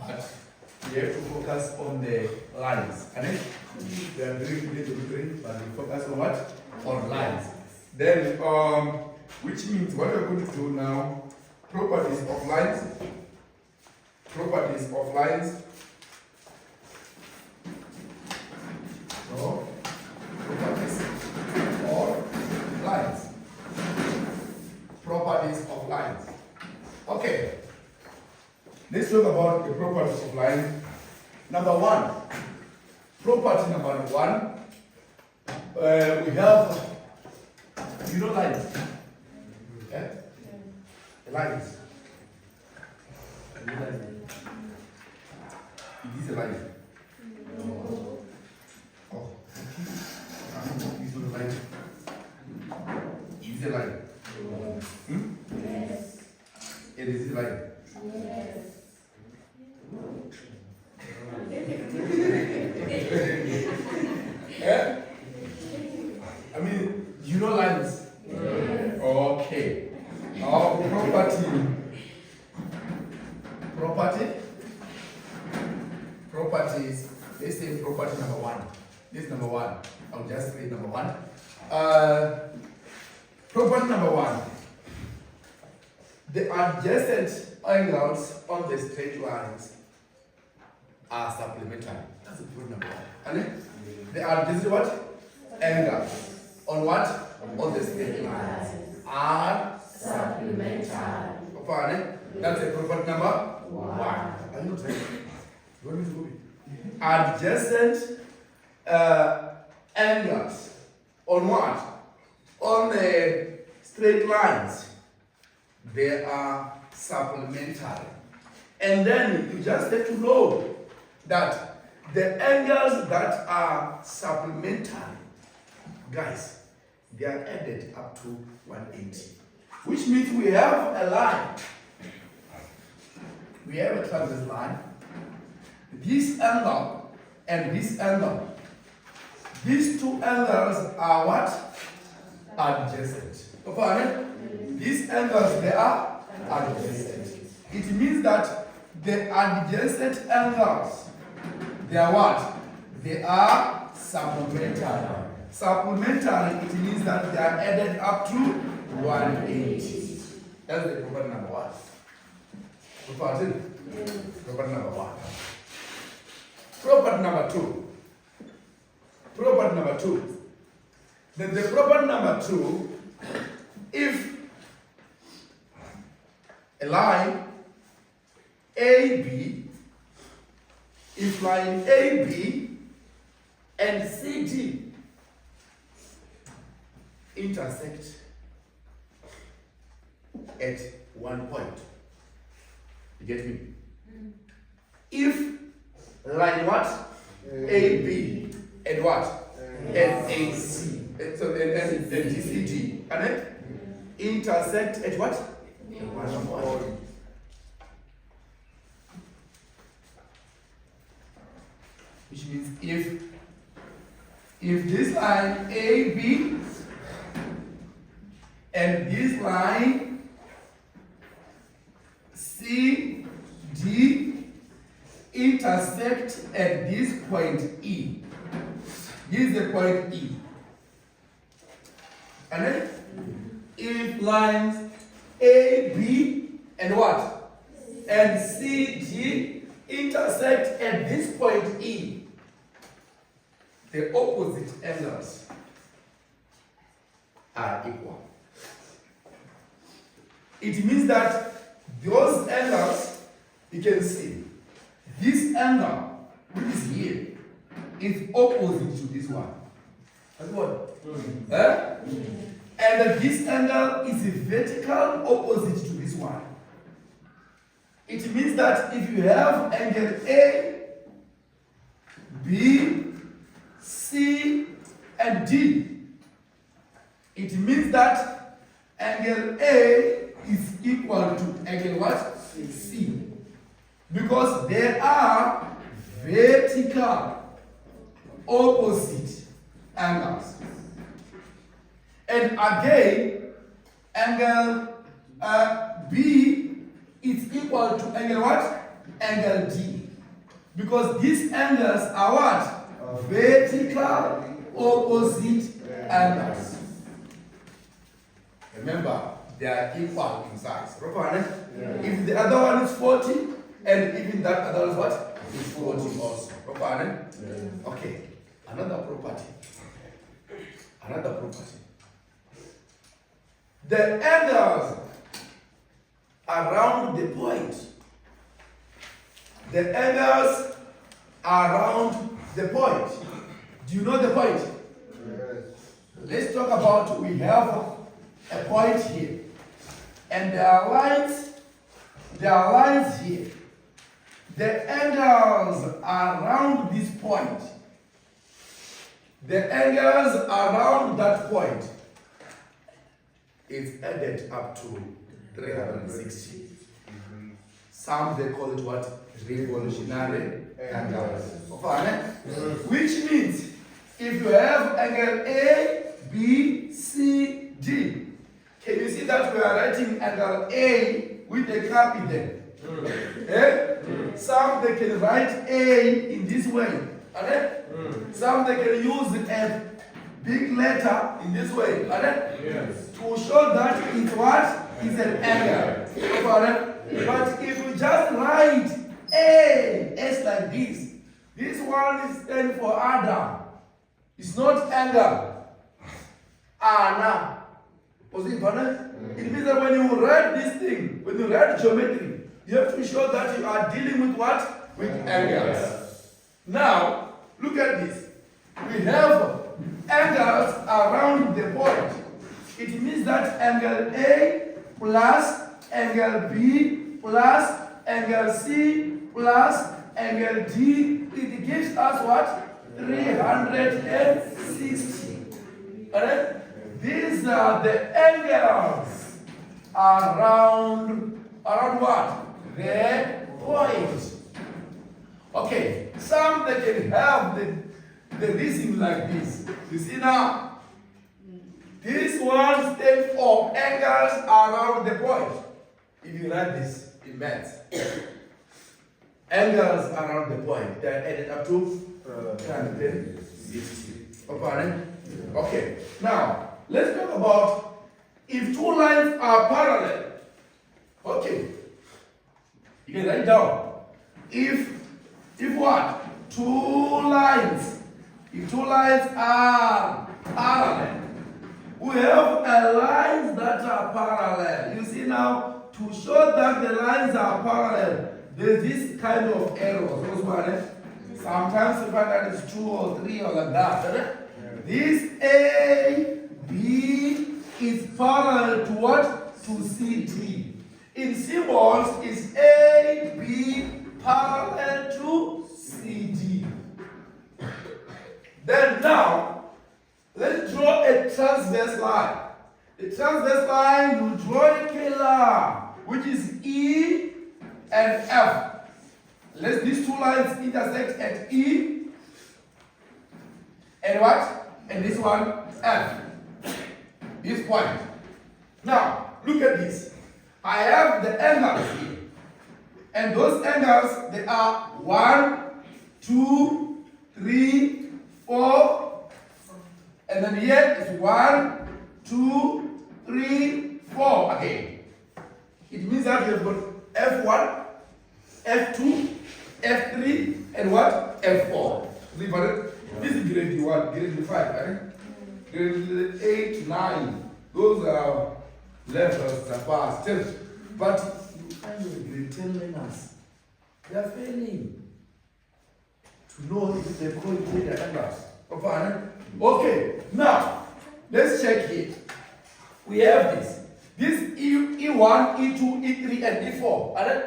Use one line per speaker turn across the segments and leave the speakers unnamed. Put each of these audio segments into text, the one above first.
but we have to focus on the lines. And we are doing geometry, but we focus on what? On lines. Then, which means what we're going to do now, properties of lines. Properties of lines. So, properties of lines. Properties of lines. Okay. Let's talk about the properties of line. Number one. Property number one. We have, you know, lines. Yeah? Lines. It is a line. No. Oh, it is a line. It is a line. Yes. It is a line. Yes. Yeah? I mean, you know lines? Yes. Okay. Our properties, let's say property number one. This is number one. I'll just read number one. Property number one. The adjacent angles on the straight lines are supplementary. That's the property number one. And the adjacent what? Angles on what? On the straight lines are supplementary. That's the property number one. Are you not ready? You want me to go? Adjacent angles on what? On the straight lines, they are supplementary. And then you just have to know that the angles that are supplementary, guys, they are added up to 180. Which means we have a line. We have a transverse line. This angle and this angle. These two angles are what? Adjacent. These angles, they are adjacent. It means that the adjacent angles, they are what? They are supplementary. Supplementary, it means that they are added up to 180. That's the property number one. Property number one. Property number two. Property number two. Then the property number two, if a line AB, if line AB and CD intersect at one point. You get me? If line what? AB and what? And AC. So and DCG. And it intersect at what? One point. Which means if this line AB and this line CD intersect at this point E. This is the point E. And then if lines AB and what? And CG intersect at this point E, the opposite angles are equal. It means that those angles, you can see, this angle, which is here, is opposite to this one. That's what? And this angle is vertical opposite to this one. It means that if you have angle A, B, C, and D, it means that angle A is equal to angle what? C. Because they are vertical opposite angles. And again, angle B is equal to angle what? angle D. Because these angles are what? Vertical opposite angles. Remember, they are equal in size. If the other one is 40, and even that other is what? Is 40 also. Okay, another property. Another property. The angles around the point. The angles around the point. Do you know the point? Yes. Let's talk about, we have a point here. And there are lines here. The angles around this point. The angles around that point is added up to 360. Some they call it what? Revolutionary angles. Which means if you have angle A, B, C, D, can you see that we are writing angle A with a capital? Some they can write A in this way. Some they can use a big letter in this way. To show that it's what? It's an angle. But if you just write A, S like this one is stand for Adam. It's not angle. Anna. It means that when you write this thing, when you write geometry, you have to show that you are dealing with what? With angles. Now, look at this. We have angles around the point. It means that angle A plus angle B plus angle C plus angle D, it gives us what? 360. Alright? These are the angles around what? The point. Okay, some they can have the reason like this. You see now? This one stands for angles around the point. If you write this in maths, angles around the point, they are added up to 360. Okay, now let's talk about if two lines are parallel. Okay, you can write down. If what? If two lines are parallel, we have lines that are parallel. You see now, to show that the lines are parallel, there's this kind of arrows. Sometimes you find that it's 2 or 3 or like that. This A, B is parallel to what? To CD. In symbols, it's A, B parallel to CD. Then now, let's draw a transverse line. The transverse line, you draw a scalar, which is E and F. These two lines intersect at E and what? And this one, F. This point. Now, look at this. I have the angles here. And those angles, they are 1, 2, 3, 4. And then here is 1, 2, 3, 4 again. It means that we have got F1, F2, F3, and what? F4. This is grade 1, grade 5, right? Grade 8, 9. Those are levels that pass 10. But you find your grade 10 learners, they are failing to know if they call it the angles. Okay, now let's check here. We have this. This E1, E2, E3, and E4. Right?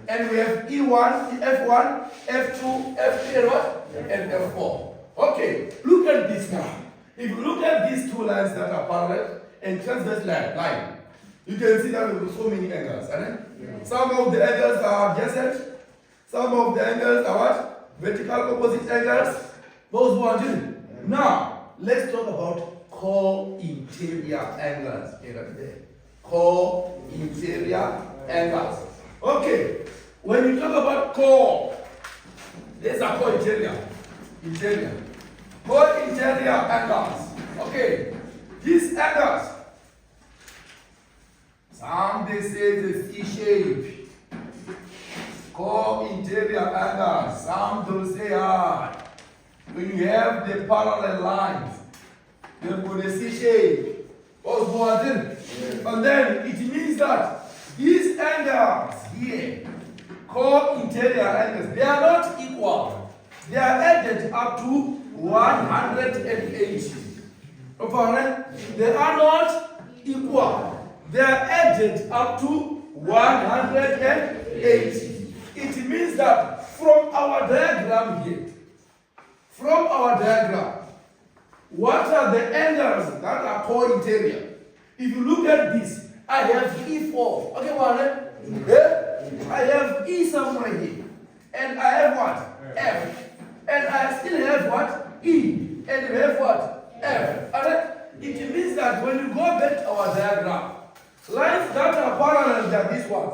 And we have E1, F1, F2, F3, and what? And F4. Okay, look at this now. If you look at these two lines that are parallel and transverse line, you can see that there are so many angles. Right? Some of the angles are adjacent. Some of the angles are what? Vertical opposite angles. Those ones. Now, let's talk about co-interior angles. Co-interior angles. Okay, when you talk about core, there's a core interior. Core interior angles. Okay, these angles, some they say the C shape. Core interior angles, some don't say hard. When you have the parallel lines, they've got a C shape. And then it means that these angles here, core interior angles, they are not equal. They are added up to 180. They are not equal. They are added up to 180. It means that from our diagram here, what are the angles that are core interior? If you look at this, I have E4. Okay, I have E somewhere here. And I have what? F. And I still have what? E. And we have what? F. It means that when you go back to our diagram, lines that are parallel to this one,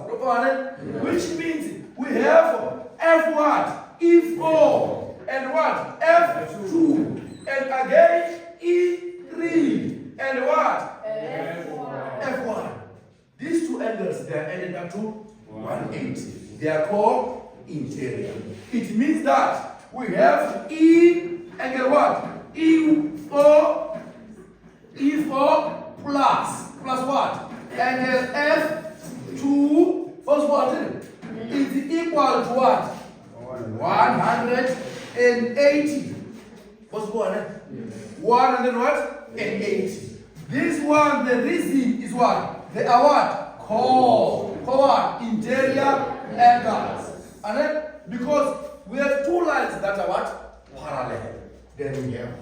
which means we have F what? E4. And what? F2. And again, E3. And what? F1. These two angles, they are added up to 180. They are called interior. It means that we have E angle what? E4 plus what? Angle F2 plus what? Is equal to what? 180. What's what? 180. This one, the reason is what? They are what? Core interior angles. And then, because we have two lines that are what? Parallel. Then we have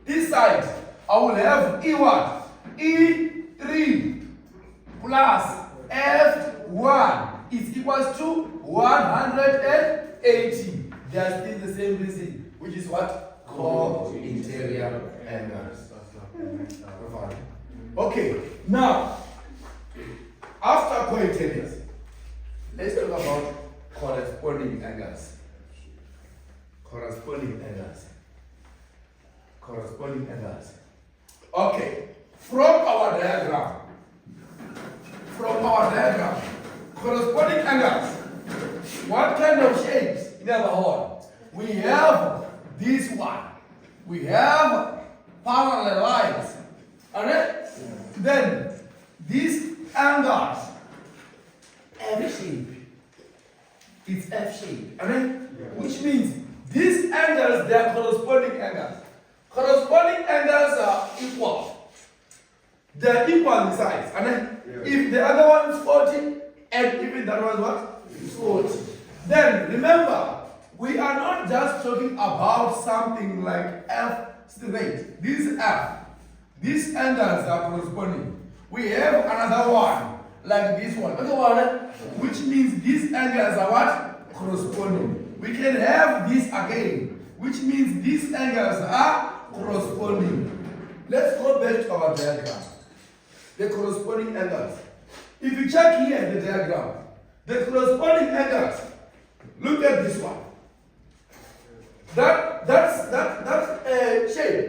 this side, I will have E what? E3 plus F1 is equals to 180. They are still the same reason, which is what? Core interior angles. Okay, now, after core interiors, let's talk about corresponding angles. Okay, from our diagram, corresponding angles, what kind of shapes in our words? We have this one. We have parallel lines. Alright? Then these angles, F shape. It's F shape. Alright? Which means these angles, they are corresponding angles. Corresponding angles are equal. They are equal in size. Alright? If the other one is 40, and even that one is what? 40. Then remember, we are not just talking about something like F straight. This is F. These angles are corresponding. We have another one, like this one. Which means these angles are what? Corresponding. We can have this again, which means these angles are corresponding. Let's go back to our diagram. The corresponding angles. If you check here the diagram, the corresponding angles, look at this one. That's shape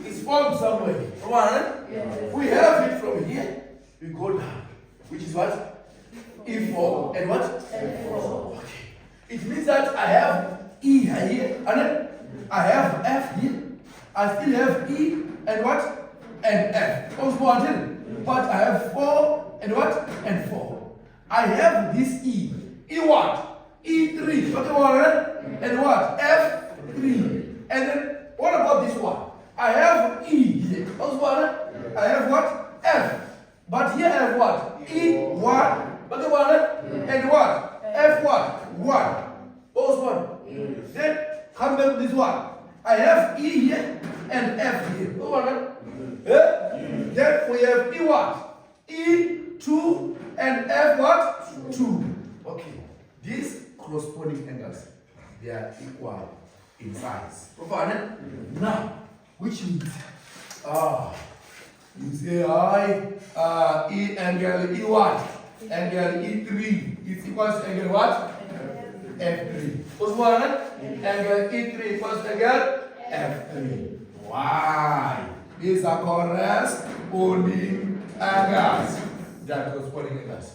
is formed somewhere. We have it from here, we go down, which is what? E4 and what? F4. Okay. It means that I have E here, and I have F here, I still have E and what? And F. But I have 4 and what? And 4. I have this E. E what? E3. And what? F3. And then what about this one? I have E here. I have what? F. But here I have what? E1. And what? F what? 1. Then come back to this one. I have E here and F here. Then we have E what? E2 and F what? 2. Okay. These corresponding angles, they are equal in size. Now, which means you say E angle E what? Angle E3 is equals to angle what? F3. What's one? Angle E3 equals to angle F3. Why? These are corresponding angles. They are corresponding angles.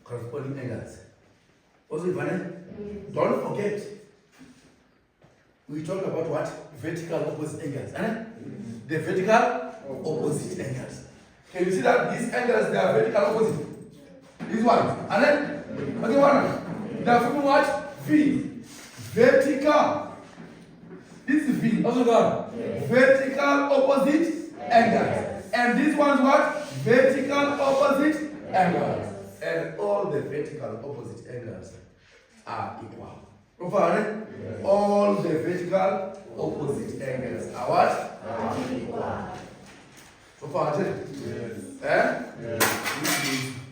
Corresponding angles. Also, don't forget, we talk about what? Vertical opposite angles. The vertical opposite angles. Can you see that these angles, they are vertical opposite? This one. And then, okay, one. They are from what? V. Vertical. This is V. Also got vertical opposite angles. And this one's what? Vertical opposite angles. And all the vertical opposite angles are equal. All the vertical opposite angles are what? Are equal. So far, yes.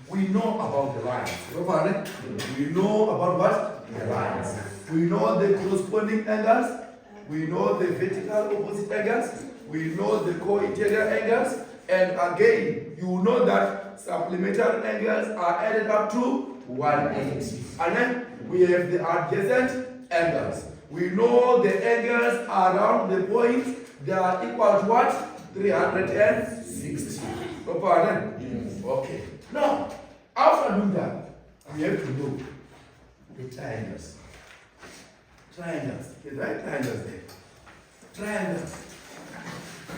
We know about the lines. We know about what? The lines. We know the corresponding angles. We know the vertical opposite angles. We know the co-interior angles. And again, you know that supplementary angles are added up to 180. And then we have the adjacent angles. We know the angles around the point, they are equal to what? 360. Okay. Now, after doing that, we have to know the triangles. Triangles. The right triangles there. Triangles.